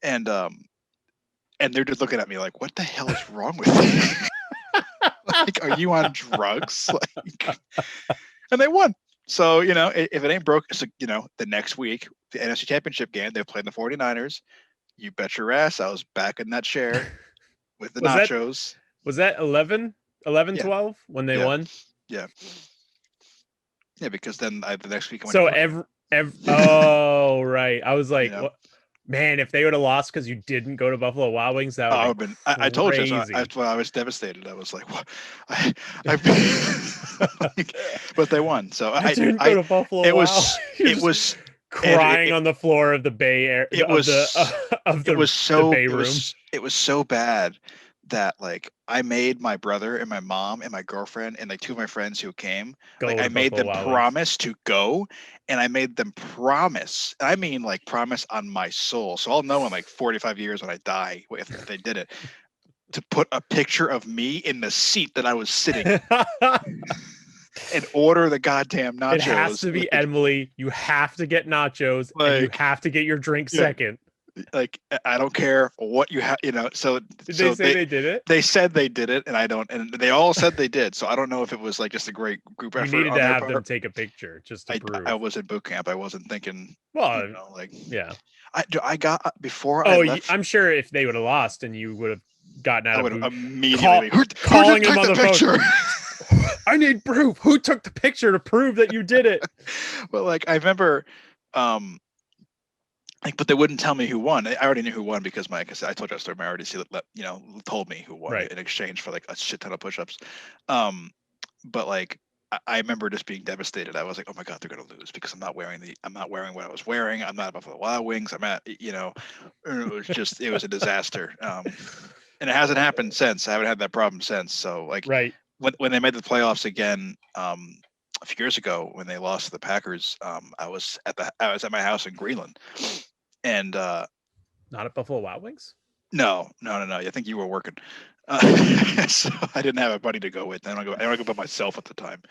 and they're just looking at me like, "What the hell is wrong with you? Like, are you on drugs?" Like, and they won. So if it ain't broke, so the next week the NFC Championship game, they played the 49ers. You bet your ass I was back in that chair with the nachos. Was that 11, 12 when they won? Yeah. Yeah, because then the next week I went. So oh right. I was like, what? Man, if they would have lost because you didn't go to Buffalo Wild Wings, that would have been I told you, so I was devastated. I was like, what? But they won. So I didn't go to Buffalo. It was crying on the floor of the Bay Area. It was so bad that like I made my brother and my mom and my girlfriend and like two of my friends who came, I made them promise to go, and I made them promise. And I mean like promise on my soul. So I'll know in like 45 years when I die if they did it, to put a picture of me in the seat that I was sitting. And order the goddamn nachos. It has to be Emily. You have to get nachos, and you have to get your drink second. Like, I don't care what you have, So did they say they did it? They said they did it, and they all said they did. So I don't know if it was like just a great group effort. You needed to have them take a picture just to prove. I was at boot camp. I wasn't thinking. Well, yeah. I got before. Oh, I'm sure if they would have lost, and you would have gotten out of boot, immediately calling him on the phone. I need proof. Who took the picture to prove that you did it? Well, like I remember, but they wouldn't tell me who won. I already knew who won because I told you that story. I already told me who won in exchange for like a shit ton of push-ups. But like I remember just being devastated. I was like, oh my god, they're gonna lose because I'm not wearing what I was wearing. I'm not at Buffalo Wild Wings. I'm at it was a disaster. And it hasn't happened since. I haven't had that problem since. So like when they made the playoffs again, a few years ago when they lost to the Packers, I was at my house in Greenland, and not at Buffalo Wild Wings. No. I think you were working, so I didn't have a buddy to go with. I don't go by myself at the time.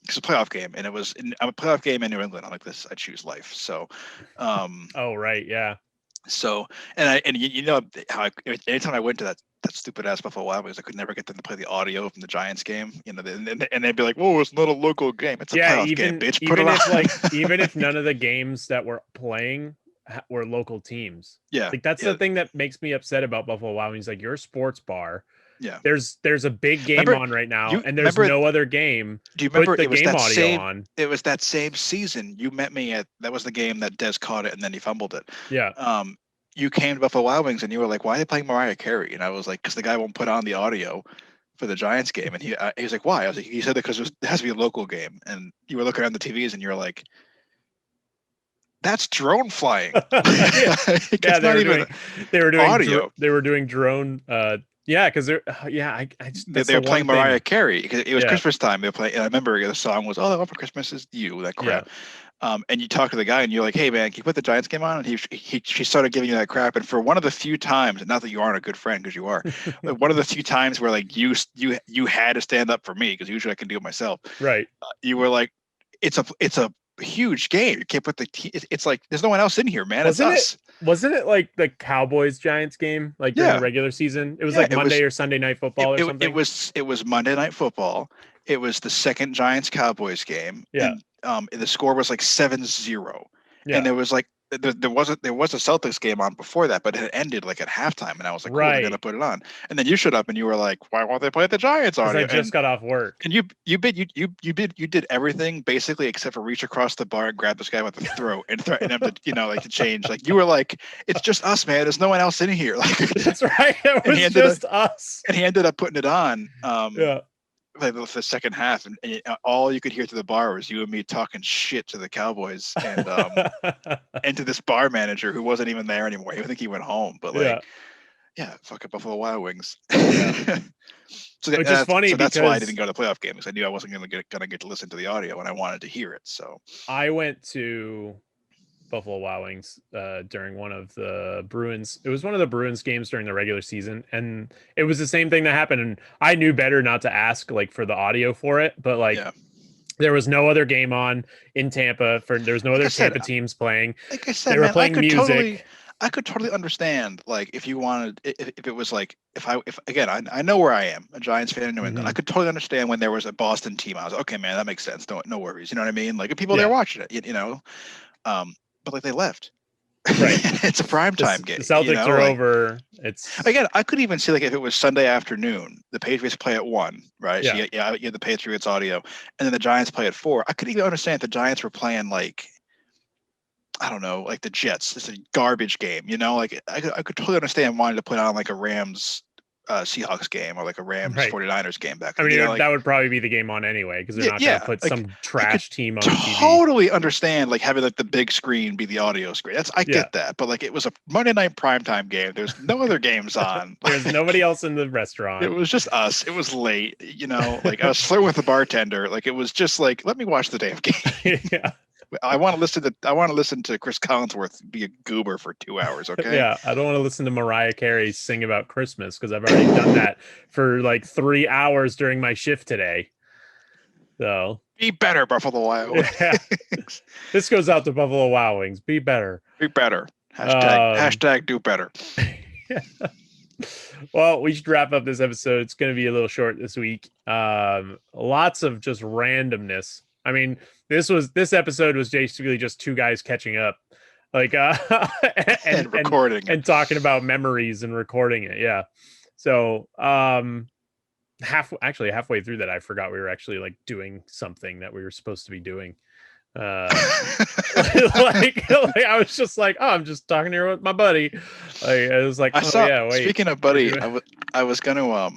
It's a playoff game, and it was a playoff game in New England. I'm like this. I choose life. So. Oh right, yeah. So how anytime I went to that stupid ass Buffalo Wild Wings, I could never get them to play the audio from the Giants game. And they'd be like, "Whoa, it's not a local game; it's a playoff game, bitch." Even if none of the games that we're playing were local teams, like that's the thing that makes me upset about Buffalo Wild Wings. Like, you're a sports bar. Yeah, there's a big game on right now, and there's no other game. Do you remember the game audio on? It was that same season you met me at. That was the game that Des caught it and then he fumbled it. Yeah. You came to Buffalo Wild Wings and you were like, "Why are they playing Mariah Carey?" And I was like, "Because the guy won't put on the audio for the Giants game." And he was like, "Why?" I was like, "He said that because it has to be a local game." And you were looking around the TVs and you were like, "That's drone flying." They were doing audio. They were doing drone. Because they were playing Mariah Carey because it was Christmas time. They were playing, and I remember the song was "All I Want for Christmas Is You." That crap. And you talk to the guy, and you're like, "Hey, man, can you put the Giants game on?" And she started giving you that crap. And for one of the few times, not that you aren't a good friend because you are, but one of the few times where like you had to stand up for me because usually I can do it myself. Right. You were like, "It's a huge game. You can't put it's like there's no one else in here, man. It's us." Wasn't it like the Cowboys Giants game, like during the Yeah, regular season? It was yeah. like Monday or Sunday Night It, Football or it something. it was Monday Night Football. It was the second Giants Cowboys game, Yeah, and the score was like 7-0. And yeah, there was like there was a Celtics game on before that, but it had ended like at halftime, and I was like, cool, they're gonna right. put it on. And then you showed up and you were like, why won't they play the Giants Because I audio? just got off work. And you did everything basically except for reach across the bar and grab this guy by the throat and threaten him to like to change. Like you were like, it's just us, man. There's no one else in here. Like That's right. It and was just us. he ended up putting it on. Yeah. Like the second half, and all you could hear through the bar was you and me talking shit to the Cowboys and and to this bar manager who wasn't even there anymore. I think he went home, but Yeah. like, yeah, fucking Buffalo Wild Wings. Yeah. Which is funny so that's why I because didn't go to the playoff game because I knew I wasn't gonna get to listen to the audio and I wanted to hear it. So I went to Buffalo Wild Wings during one of the Bruins. It was one of the Bruins games during the regular season, and it was the same thing that happened. And I knew better not to ask like for the audio for it, but like yeah, there was no other game on in Tampa. There was no like I other said, Tampa teams playing. like I They said, were man, playing music. I could totally understand like if you wanted if it was like if again I know where I am, a Giants fan in New England. I Mhm. could totally understand when there was a Boston team. I was okay, man, that makes sense. No worries. You know what I mean? Like if people there Yeah, watching it, you know. But like they left. right. It's a prime time The game, you Celtics know. are Like over. It's again, I could even see like if it was Sunday afternoon, the Patriots play at 1, right? So yeah, you had the Patriots audio, and then the Giants play at 4. I could even understand if the Giants were playing like I don't know, like the Jets. It's a garbage game, you know. Like I could totally understand wanting to put on like a Rams Seahawks game or like a Rams right. 49ers game back I then. You know, mean, like that would probably be the game on anyway because they're yeah, not going to yeah. put Like some I could trash team on the TV. totally understand like having like the big screen be the audio screen. I Yeah, get that, but like it was a Monday night primetime game. There's no other games on. there's nobody else in the It restaurant. was just us. It was late, you know. Like I was flirting with the bartender. Like it was just like, let me watch the damn game. Yeah, I want to listen to Chris Collinsworth be a goober for 2 hours. Okay. yeah. I don't want to listen to Mariah Carey sing about Christmas because I've already done that for like 3 hours during my shift today. So Be better, Buffalo Wild yeah, Wings. this goes out to Buffalo Wild Wings. Be better. Be better. Um, Hashtag do better. well, we should wrap up this episode. It's going to be a little short this week. Lots of just randomness. I mean, this episode was basically just two guys catching up, like And recording. and talking about memories and recording it. Yeah. So halfway through that, I forgot we were actually like doing something that we were supposed to be doing. Like I was just like, oh, I'm just talking here with my buddy. Like I was like, I oh saw. yeah, wait. Speaking of buddy, I was gonna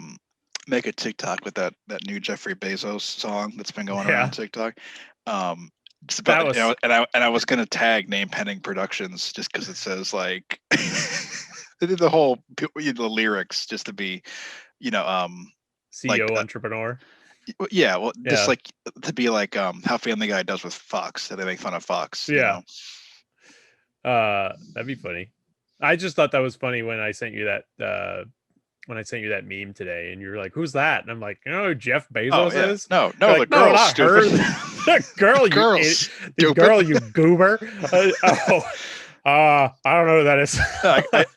make a TikTok with that new Jeffrey Bezos song that's been going Yeah. around TikTok. Just That about, was- you know, and I was gonna tag Name Pending Productions just because it says like they did the whole the lyrics just to be, you know, CEO like entrepreneur. yeah, well, Yeah. just like to be like how Family Guy does with Fox, that they make fun of Fox. Yeah. You know? That'd be funny. I just thought that was funny when I sent you that meme today, and you're like, "Who's that?" And I'm like, "You know who Jeff Bezos yeah. is?" No, You're the like, girl, not stupid. her. The girl, you Girl, idiot. The stupid. girl, you goober. I don't know who that is.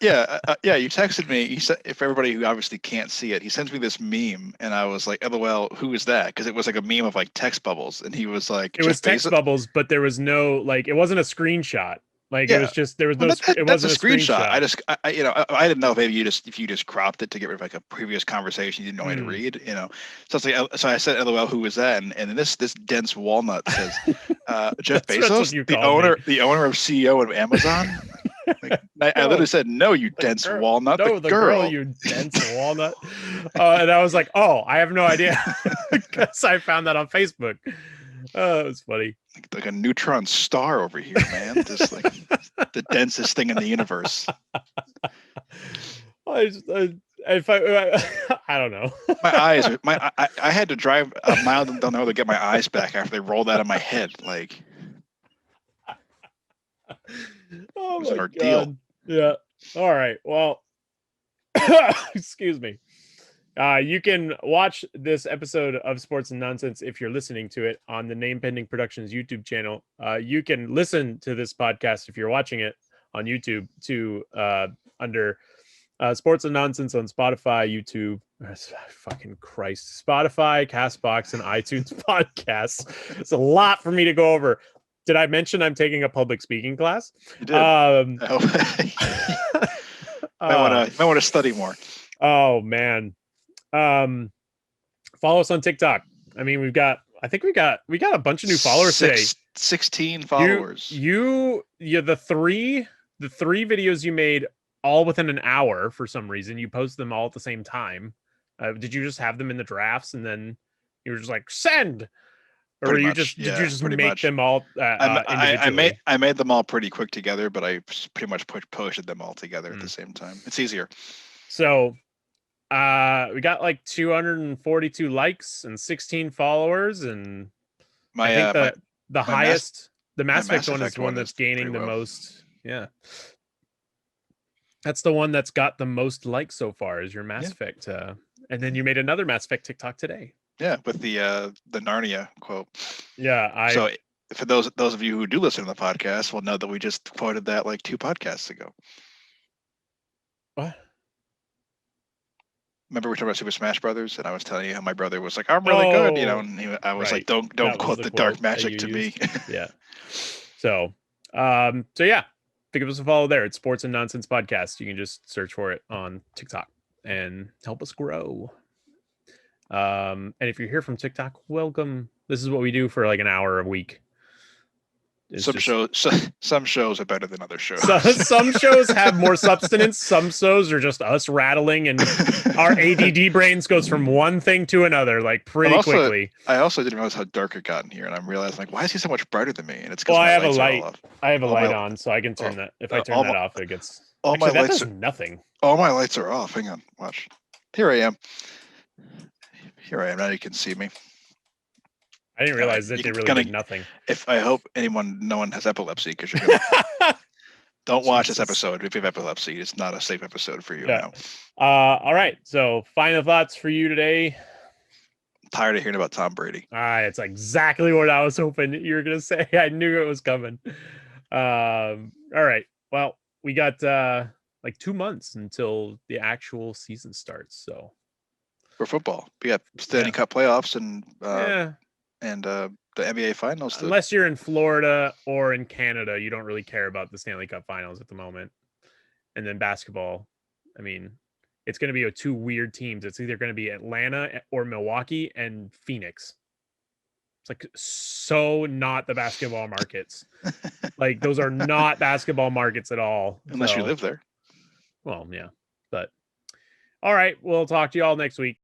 Yeah. You texted me. He said, if everybody who obviously can't see it, he sends me this meme, and I was like, "LOL, who is that?" Because it was like a meme of like text bubbles, and he was like, It was Jeff text Bezos? bubbles, but there was no like. It wasn't a screenshot. Like it Yeah. was just there was Well, no. that, It that's a wasn't screenshot. I didn't know if maybe if you just cropped it to get rid of like a previous conversation you didn't know how to read, you know. So it's like, so I said, "LOL, who was that?" And then this dense walnut says, Jeff That's what Bezos, you the called owner, me. the owner of CEO of Amazon. Like, I literally said, "No, you dense walnut." No, the girl. you dense walnut. And I was like, "Oh, I have no idea," because I found that on Facebook. Oh, it was funny. Like a neutron star over here, man. Just like the densest thing in the universe. I don't know. My eyes, I had to drive a mile down the road to get my eyes back after they rolled out of my head. Like, Oh it was an my ordeal. God. Yeah. All right. Well, excuse me. You can watch this episode of Sports and Nonsense if you're listening to it on the Name Pending Productions YouTube channel. You can listen to this podcast if you're watching it on YouTube to under Sports and Nonsense on Spotify, YouTube, fucking Christ, Spotify, Castbox, and iTunes podcasts. It's a lot for me to go over. Did I mention I'm taking a public speaking class? You did. Might want to study more. Oh man. Follow us on TikTok. I mean, we got a bunch of new followers today. 16 followers. The three videos you made all within an hour for some reason. You post them all at the same time. Did you just have them in the drafts and then you were just like send? Or did you just make them all individually? I made them all pretty quick together, but I pretty much posted them all together at the same time. It's easier. So we got like 242 likes and 16 followers, and I think the highest, the Mass Effect one is the one that's gaining the most. Yeah, that's the one that's got the most likes so far. Is your Mass Effect? And then you made another Mass Effect TikTok today. Yeah, with the Narnia quote. Yeah, so for those of you who do listen to the podcast will know that we just quoted that like 2 podcasts ago. What? Remember we talked about Super Smash Brothers, and I was telling you how my brother was like, "I'm really good," you know, and I was like, "Don't quote the dark magic to me." Yeah. So yeah, give us a follow there. It's Sports and Nonsense Podcast. You can just search for it on TikTok and help us grow. And if you're here from TikTok, welcome. This is what we do for like an hour a week. Some shows are better than other shows. Some shows have more substance. Some shows are just us rattling, and our ADD brains goes from one thing to another like pretty quickly. I also didn't realize how dark it got in here, and I'm realizing like, why is he so much brighter than me? And it's because I have a light. I have a light on, so I can turn that. If I turn that off, it gets. Actually, that does nothing. All my lights are off. Hang on, watch. Here I am. Now you can see me. I didn't realize that they really did nothing. I hope no one has epilepsy, because you're gonna don't watch this episode if you have epilepsy. It's not a safe episode for you now. All right. So final thoughts for you today. I'm tired of hearing about Tom Brady. It's exactly what I was hoping you were gonna say. I knew it was coming. All right. Well, we got like 2 months until the actual season starts. So for football, we got Stanley Cup playoffs and the NBA Finals. Unless you're in Florida or in Canada, you don't really care about the Stanley Cup Finals at the moment. And then basketball, I mean, it's going to be 2 weird teams. It's either going to be Atlanta or Milwaukee and Phoenix. It's like so not the basketball markets. Like those are not basketball markets at all. Unless you live there. Well, yeah. But all right, we'll talk to you all next week.